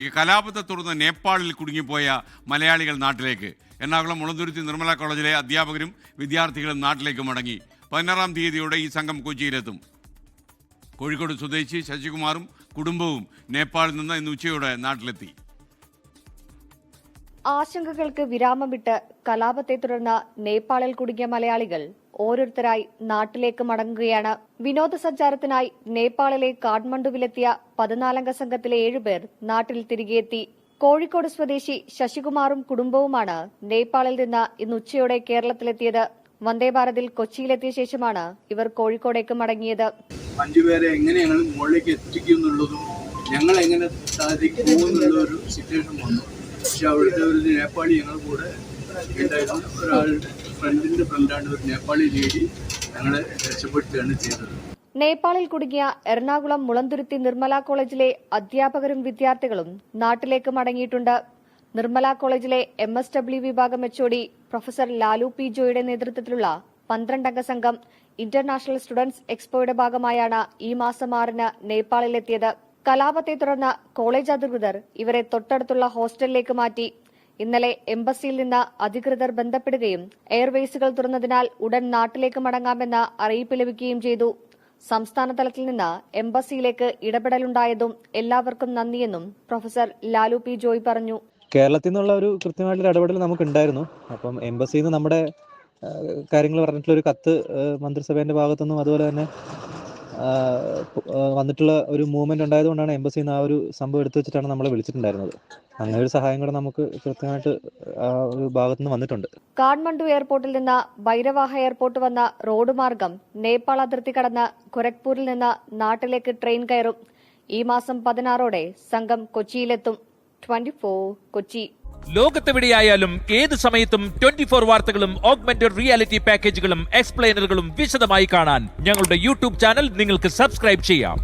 കലാപത്തെ തുടർന്ന് നേപ്പാളിൽ കുടുങ്ങിപ്പോയ മലയാളികൾ നാട്ടിലേക്ക്. എറണാകുളം മുളന്തുരുത്തി നിർമ്മല കോളേജിലെ അധ്യാപകരും വിദ്യാർത്ഥികളും നാട്ടിലേക്ക് മടങ്ങി. 16-ാം തീയതിയോടെ ഈ സംഘം കൊച്ചിയിലെത്തും. കോഴിക്കോട് സ്വദേശി ശശികുമാറും കുടുംബവും നേപ്പാളിൽ നിന്ന് ഇന്ന് ഉച്ചയോടെ നാട്ടിലെത്തി. ആശങ്കകൾക്ക് വിരാമമിട്ട് കലാപത്തെ തുടർന്ന് നേപ്പാളിൽ കുടുങ്ങിയ മലയാളികൾ ഓരോരുത്തരായി നാട്ടിലേക്ക് മടങ്ങുകയാണ്. വിനോദസഞ്ചാരത്തിനായി നേപ്പാളിലെ കാഠ്മണ്ഡുവിലെത്തിയ 14-അംഗ സംഘത്തിലെ 7 പേർ നാട്ടിൽ തിരികെയെത്തി. കോഴിക്കോട് സ്വദേശി ശശികുമാറും കുടുംബവുമാണ് നേപ്പാളിൽ നിന്ന് ഇന്ന് ഉച്ചയോടെ കേരളത്തിലെത്തിയത്. വന്ദേഭാരതിൽ കൊച്ചിയിലെത്തിയ ശേഷമാണ് ഇവർ കോഴിക്കോടേക്ക് മടങ്ങിയത്. 5 പേരെ എങ്ങനെ ഞങ്ങൾ മുകളിലേക്ക് എത്തിക്കും എന്നുള്ളതും ഞങ്ങൾ എങ്ങനെ സാധിക്കുമെന്നുള്ള ഒരു സിറ്റുവേഷൻ വന്നു. പക്ഷെ അവിടുത്തെ ഒരു നേപ്പാളി ഞങ്ങൾ കൂടെ ഉണ്ടായിരുന്നു. ഒരാളുടെ ഫ്രണ്ടിന്റെ ഫ്രണ്ടാണ് ഒരു നേപ്പാളി ലേഡി ഞങ്ങളെ രക്ഷപ്പെടുത്തുകയാണ് ചെയ്തത്. നേപ്പാളിൽ കുടുങ്ങിയ എറണാകുളം മുളന്തുരുത്തി നിർമ്മല കോളേജിലെ അധ്യാപകരും വിദ്യാർത്ഥികളും നാട്ടിലേക്ക് മടങ്ങിയിട്ടുണ്ട്. നിർമ്മല കോളേജിലെ MSW വിഭാഗം HOD പ്രൊഫസർ ലാലു പി ജോയുടെ നേതൃത്വത്തിലുള്ള 12-അംഗ സംഘം ഇന്റർനാഷണൽ സ്റ്റുഡന്റ്സ് എക്സ്പോയുടെ ഭാഗമായാണ് ഈ മാസം 6-ന് നേപ്പാളിലെത്തിയത്. കലാപത്തെ തുടർന്ന് കോളേജ് അധികൃതർ ഇവരെ തൊട്ടടുത്തുള്ള ഹോസ്റ്റലിലേക്ക് മാറ്റി. ഇന്നലെ എംബസിയിൽ നിന്ന് അധികൃതർ ബന്ധപ്പെടുകയും എയർവേസുകൾ തുറന്നതിനാൽ ഉടൻ നാട്ടിലേക്ക് മടങ്ങാമെന്ന് അറിയിപ്പ് ലഭിക്കുകയും ചെയ്തു. സംസ്ഥാന തലത്തിൽ നിന്ന് എംബസിയിലേക്ക് ഇടപെടലുണ്ടായതും എല്ലാവർക്കും നന്ദിയെന്നും പ്രൊഫസർ ലാലു പി ജോയ് പറഞ്ഞു. കേരളത്തിൽ നിന്നുള്ള ഒരു കൃത്യമായിട്ടുള്ള ഇടപെടൽ നമുക്കുണ്ടായിരുന്നു. അപ്പം എംബസിയിൽ നിന്ന് നമ്മുടെ കാര്യങ്ങൾ പറഞ്ഞിട്ടുള്ള ഒരു കത്ത് മന്ത്രിസഭേന്റെ ഭാഗത്തുനിന്നും അതുപോലെ തന്നെ വന്നിട്ടുള്ള ഒരു മൂവ്മെന്റ് ഉണ്ടായതുകൊണ്ടാണ് എംബസിയിൽ നിന്ന് ആ ഒരു സംഭവം എടുത്തു വെച്ചിട്ടാണ് നമ്മളെ വിളിച്ചിട്ടുണ്ടായിരുന്നത്. അങ്ങനെ ഒരു സഹായം കൂടെ നമുക്ക് കൃത്യമായിട്ട് ആ ഒരു ഭാഗത്തുനിന്ന് വന്നിട്ടുണ്ട്. കാഠ്മണ്ഡു എയർപോർട്ടിൽ നിന്ന് ഭൈരവാഹ എയർപോർട്ട് വന്ന റോഡ് മാർഗം നേപ്പാൾ അതിർത്തി കടന്ന് ഗോരഖ്പൂരിൽ നിന്ന് നാട്ടിലേക്ക് ട്രെയിൻ കയറും. ഈ മാസം 16-ഓടെ സംഘം കൊച്ചിയിലെത്തും. 24 കൊച്ചി. ലോകത്തെവിടെയായാലും ഏത് സമയത്തും 24 വാർത്തകളും ഓഗ്മെന്റഡ് റിയാലിറ്റി പാക്കേജുകളും എക്സ്പ്ലെയിനറുകളും വിശദമായി കാണാൻ ഞങ്ങളുടെ യൂട്യൂബ് ചാനൽ നിങ്ങൾക്ക് സബ്സ്ക്രൈബ് ചെയ്യാം.